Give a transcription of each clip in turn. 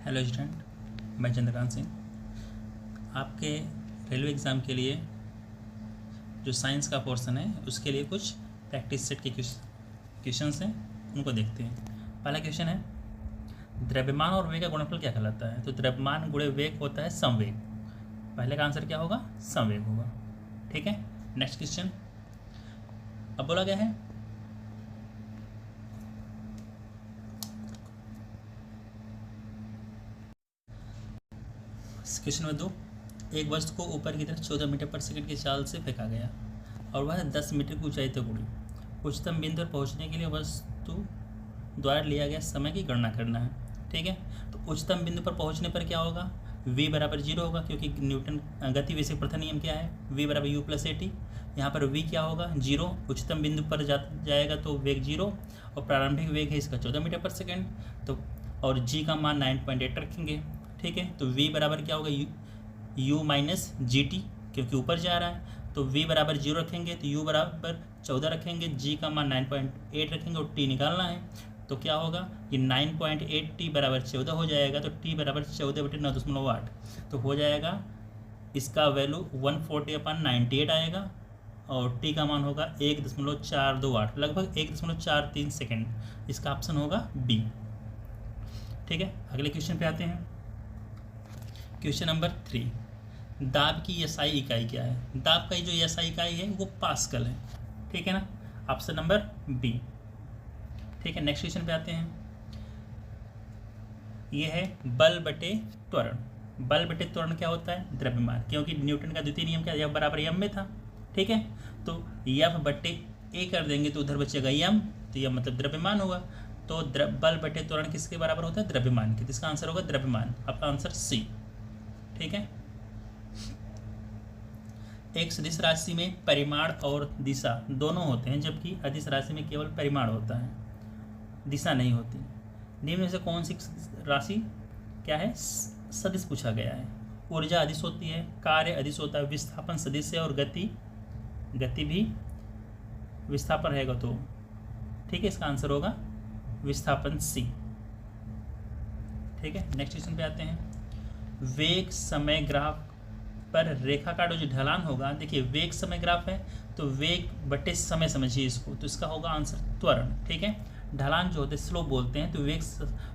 Hello student, मैं चंद्रकांत सिंह। आपके railway exam के लिए जो साइंस का पोर्शन है उसके लिए कुछ प्रैक्टिस सेट के क्वेश्चंस हैं, उनको देखते हैं। पहला क्वेश्चन है, द्रव्यमान और वेग का गुणनफल क्या कहलाता है? तो द्रव्यमान गुणे वेग होता है संवेग। पहले का आंसर क्या होगा? संवेग होगा। ठीक है, नेक्स्ट क्वेश्चन। अब बोला गया है क्वेश्चन नंबर 2, एक वस्तु को ऊपर की तरफ 14 मीटर पर सेकंड की चाल से फेंका गया और वह 10 मीटर की ऊंचाई तक उड़ी। उच्चतम बिंदु पर पहुंचने के लिए वस्तु द्वारा लिया गया समय की गणना करना है। ठीक है, तो उच्चतम बिंदु पर पहुंचने पर क्या होगा? v बराबर 0 होगा, क्योंकि न्यूटन गति विषय प्रथम नियम क्या है? v बराबर u प्लस at। यहाँ पर v क्या होगा? 0। उच्चतम बिंदु पर जाएगा तो वेग 0 और प्रारंभिक वेग है इसका 14 मीटर पर सेकेंड। तो और g का मान 9.8 रखेंगे। ठीक है, तो v बराबर क्या होगा? u माइनस जी टी, क्योंकि ऊपर जा रहा है। तो v बराबर 0 रखेंगे तो u बराबर 14 रखेंगे, g का मान 9.8 रखेंगे और t निकालना है। तो क्या होगा? ये 9.8 t बराबर 14 हो जाएगा। तो t बराबर 14/9.8 तो हो जाएगा इसका वैल्यू 140/98 आएगा और t का मान होगा 1.428, लगभग 1.43 सेकेंड। इसका ऑप्शन होगा बी। ठीक है, अगले क्वेश्चन पे आते हैं। क्वेश्चन नंबर 3, दाब की एसआई इकाई क्या है? दाब का जो एसआई इकाई है वो पास्कल है। ठीक है ना, ऑप्शन नंबर बी। ठीक है, नेक्स्ट क्वेश्चन पे आते हैं। ये है बल बटे त्वरण। बल बटे त्वरण क्या होता है? द्रव्यमान, क्योंकि न्यूटन का द्वितीय नियम क्या? F बराबर m में था। ठीक है, तो F बटे a कर देंगे तो उधर बचेगा m, तो यह मतलब द्रव्यमान होगा। तो बल बटे त्वरण किसके बराबर होता है? द्रव्यमान के। इसका आंसर होगा द्रव्यमान। आपका आंसर सी। ठीक है, एक सदिश राशि में परिमाण और दिशा दोनों होते हैं, जबकि अदिश राशि में केवल परिमाण होता है, दिशा नहीं होती। निम्न में से कौन सी राशि क्या है? सदिश पूछा गया है। ऊर्जा अदिश होती है, कार्य अदिश होता है, विस्थापन सदिश है और गति भी विस्थापन रहेगा। तो ठीक है, इसका आंसर होगा विस्थापन सी। ठीक है, नेक्स्ट क्वेश्चन पे आते हैं। वेग समय ग्राफ पर रेखा का जो ढलान होगा, देखिए वेग समय ग्राफ है तो वेग बटे समय समझिए इसको, तो इसका होगा आंसर त्वरण। ठीक है, ढलान जो होते हैं स्लोप बोलते हैं, तो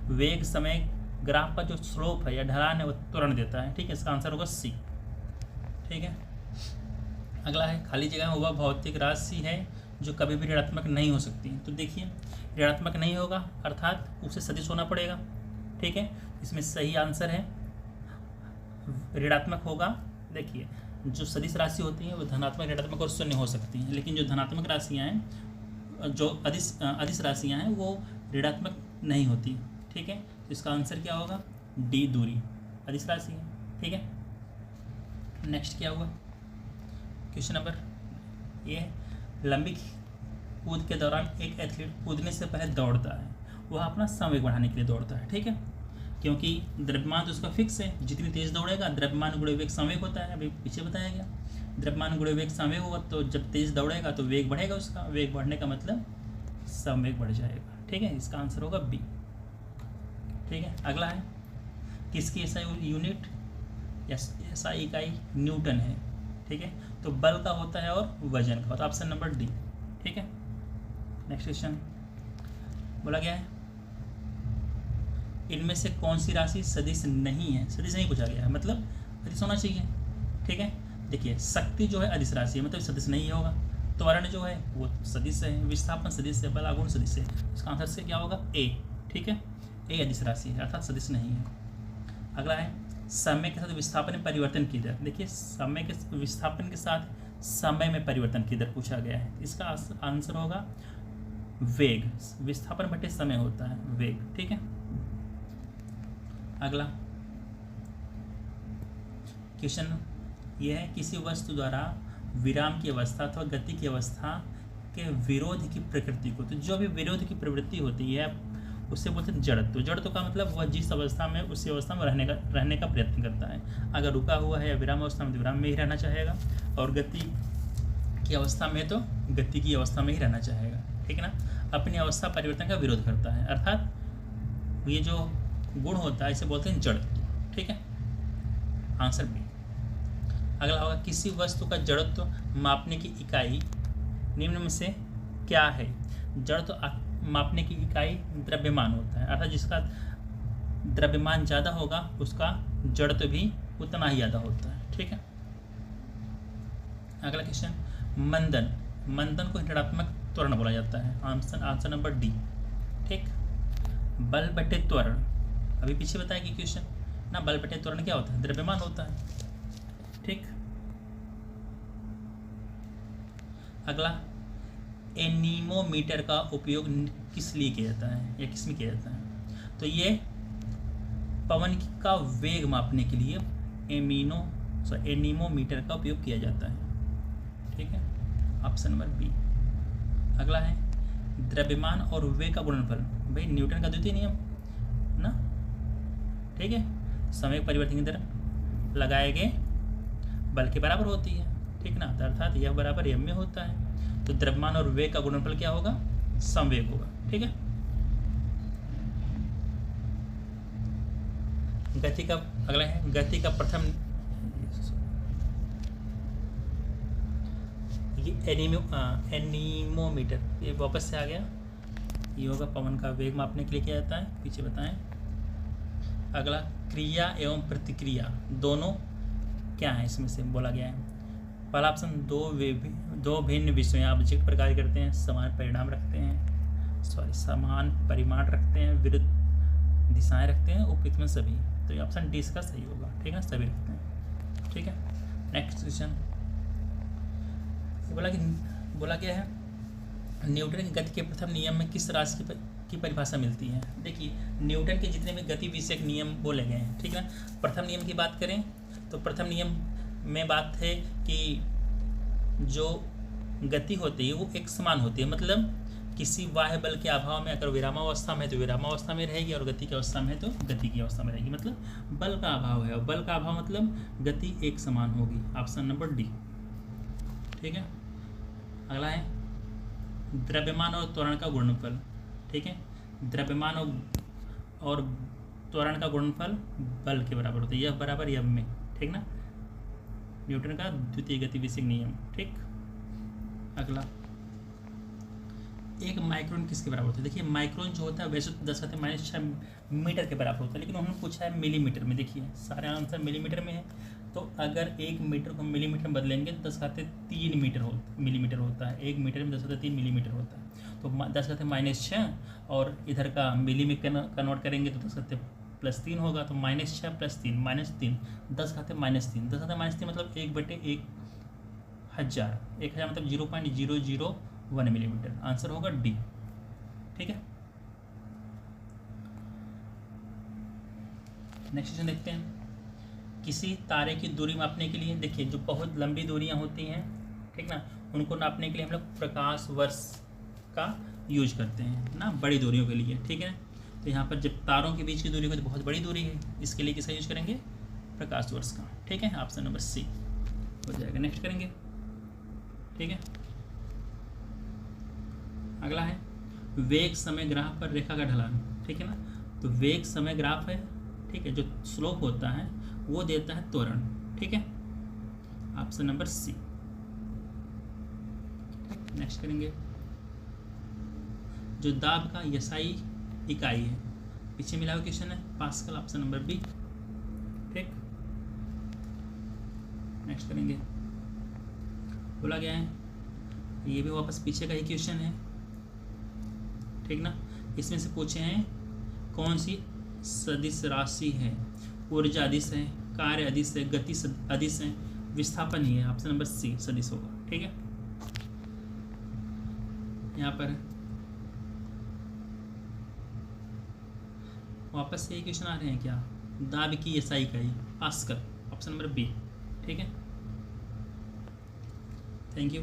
वेग समय ग्राफ का जो स्लोप है या ढलान है वो त्वरण देता है। ठीक है, इसका आंसर होगा सी। ठीक है, अगला है खाली जगह में वह भौतिक राशि है जो कभी भी ऋणात्मक नहीं हो सकती। तो देखिए ऋणात्मक नहीं होगा अर्थात उसे सदिश होना पड़ेगा। ठीक है, इसमें सही आंसर है ऋणात्मक होगा। देखिए जो सदिश राशि होती हैं वो धनात्मक, ऋणात्मक और शून्य हो सकती हैं, लेकिन जो धनात्मक राशियाँ हैं, जो अदिश राशियाँ हैं वो ऋणात्मक नहीं होती। ठीक है, तो इसका आंसर क्या होगा? डी, दूरी अदिश राशि है। ठीक है, नेक्स्ट क्या हुआ? क्वेश्चन नंबर ये, लंबी कूद के दौरान एक एथलीट कूदने से पहले दौड़ता है, वह अपना संवेग बढ़ाने के लिए दौड़ता है। ठीक है, क्योंकि द्रव्यमान तो उसका फिक्स है, जितनी तेज दौड़ेगा द्रव्यमान गुणे वेग संवेग होता है, अभी पीछे बताया गया। द्रव्यमान गुणे वेग संवेग होगा, तो जब तेज दौड़ेगा तो वेग बढ़ेगा, उसका वेग बढ़ने का मतलब संवेग बढ़ जाएगा। ठीक है, इसका आंसर होगा बी। ठीक है, अगला है, किसकी एसआई यूनिट या एसआई इकाई न्यूटन है? ठीक है, तो बल का होता है और वजन का होता है, ऑप्शन नंबर डी। ठीक है, नेक्स्ट क्वेश्चन बोला गया है, इनमें से कौन सी राशि सदिश नहीं है? सदिश नहीं पूछा गया है, मतलब अदिश होना चाहिए। ठीक है, देखिए शक्ति जो है अदिश राशि है, मतलब सदिश नहीं होगा। त्वरण जो है वो सदिश है, विस्थापन सदिश है, बल आघूर्ण सदिश है। इसका आंसर से क्या होगा? ए। ठीक है, ए अदिश राशि है अर्थात सदिश नहीं है। अगला है, समय के साथ विस्थापन में परिवर्तन की दर। देखिए समय के विस्थापन के साथ समय में परिवर्तन की दर पूछा गया है, इसका आंसर होगा वेग। विस्थापन बटे समय होता है वेग। ठीक है, अगला क्वेश्चन यह है, किसी वस्तु द्वारा विराम की अवस्था अथवा गति की अवस्था के विरोध की प्रकृति को, तो जो भी विरोध की प्रवृत्ति होती है उससे बोलते हैं जड़त्व। जड़त्व का मतलब वह जिस अवस्था में उसी अवस्था में रहने का प्रयत्न करता है। अगर रुका हुआ है या विराम अवस्था में तो विराम में ही रहना चाहेगा, और गति की अवस्था में तो गति की अवस्था में ही रहना चाहेगा। ठीक है ना, अपनी अवस्था परिवर्तन का विरोध करता है, अर्थात ये जो गुण होता है इसे बोलते हैं जड़त्व। ठीक है, आंसर बी। अगला होगा किसी वस्तु का जड़त्व मापने की इकाई निम्न में से क्या है। जड़त्व मापने की इकाई द्रव्यमान होता है, अर्थात जिसका द्रव्यमान ज़्यादा होगा उसका जड़त्व भी उतना ही ज़्यादा होता है। ठीक है, अगला क्वेश्चन, मंदन। मंदन को ऋणात्मक त्वरण बोला जाता है, आंसर नंबर डी। ठीक, बल बटे त्वरण, अभी पीछे बताया कि क्वेश्चन ना, बल बटे त्वरण क्या होता है, द्रव्यमान होता है। ठीक, अगला, एनीमोमीटर का उपयोग किस लिए किया जाता है या किस में किया जाता है। तो ये पवन का वेग मापने के लिए एनीमोमीटर का उपयोग किया जाता है। ठीक है, ऑप्शन नंबर बी। अगला है द्रव्यमान और वेग का गुणनफल, भाई न्यूटन का द्वितीय नियम ना। ठीक है, समय परिवर्तन की दर लगाए गए बल के बराबर होती है। ठीक ना, अर्थात यह बराबर एम में होता है। तो द्रव्यमान और वेग का गुणनफल क्या होगा, समवेग होगा। ठीक है, गति का अगला है गति का प्रथम, ये एनीमोमीटर, ये वापस से आ गया, ये होगा पवन का वेग मापने के लिए किया जाता है, पीछे बताएं। अगला, क्रिया एवं प्रतिक्रिया दोनों क्या है इसमें से बोला गया है। पहला ऑप्शन, दो भिन्न विषयों या ऑब्जेक्ट पर कार्य करते हैं, समान परिणाम रखते हैं, समान परिमाण रखते हैं, विरुद्ध दिशाएं रखते हैं, उपयुक्त में सभी। तो ये ऑप्शन डी इसका सही होगा। ठीक है, सभी रखते हैं। ठीक है, नेक्स्ट क्वेश्चन, बोला गया है न्यूटन की गति के प्रथम नियम में किस राशि की परिभाषा मिलती है। देखिए, न्यूटन के जितने भी गति विषयक नियम बोले गए हैं, ठीक है, प्रथम नियम की बात करें तो प्रथम नियम में बात है कि जो गति होती है वो एक समान होती है, मतलब किसी बाह्य बल के अभाव में अगर विरामावस्था में है तो विरामावस्था में रहेगी, और गति की अवस्था में है तो गति की अवस्था में रहेगी, मतलब बल का अभाव है, और बल का अभाव मतलब गति एक समान होगी। Option number D. ठीक है, अगला है द्रव्यमान और त्वरण का गुणनफल। ठीक है, द्रव्यमान और त्वरण का गुणनफल बल के बराबर होता है, यह बराबर यह में। ठीक ना, न्यूटन का द्वितीय गति विषयक नियम। ठीक, अगला, एक माइक्रोन किसके बराबर होता है। देखिए, माइक्रोन जो होता है वैसे तो 10⁻⁶ मीटर के बराबर होता है, लेकिन उन्होंने पूछा है मिलीमीटर में। देखिए, सारे आंसर मिलीमीटर में है, तो अगर 1 मीटर को मिलीमीटर में बदलेंगे तो 10⁻³ मिलीमीटर होता है। 1 मीटर में 10⁻³ मिलीमीटर होता है, तो 10⁻⁶, और इधर का मिली में कन्वर्ट करेंगे तो 10⁻+3 होगा, तो -6 + 3 -3 10⁻³ 10⁻³ मतलब 1/1000 मतलब 0.001 मिलीमीटर। आंसर होगा डी। ठीक है, नेक्स्ट क्वेश्चन देखते हैं, किसी तारे की दूरी मापने के लिए, देखिए जो बहुत लंबी दूरियां होती हैं, ठीक ना, उनको नापने के लिए हम लोग प्रकाश वर्ष का यूज करते हैं ना, बड़ी दूरियों के लिए। ठीक है, तो यहाँ पर जब तारों के बीच की दूरी हो तो बहुत बड़ी दूरी है, इसके लिए किसका यूज करेंगे, प्रकाश वर्ष का। ठीक है, ऑप्शन नंबर सी हो जाएगा। नेक्स्ट करेंगे। ठीक है, अगला है वेग समय ग्राफ पर रेखा का ढलान। ठीक है ना, तो वेग समय ग्राफ है, ठीक है, जो स्लोप होता है वो देता है त्वरण। ठीक है, ऑप्शन नंबर सी। नेक्स्ट करेंगे, जो दाब का एसआई इकाई है, पीछे मिला हुआ क्वेश्चन है, पास्कल। Option number B. ठीक, नेक्स्ट करेंगे, बोला गया है, ये भी वापस पीछे का ही क्वेश्चन है। ठीक ना, इसमें से पूछे हैं कौन सी सदिश राशि है, ऊर्जा अदिश है, कार्य अदिश है, गति अदिश है, विस्थापन ही है। ऑप्शन नंबर सी सदिश होगा। ठीक है, यहाँ पर वापस से ये क्वेश्चन आ रहे हैं क्या, दाब की एसआई इकाई पास्कल। Option number B. ठीक है, थैंक यू।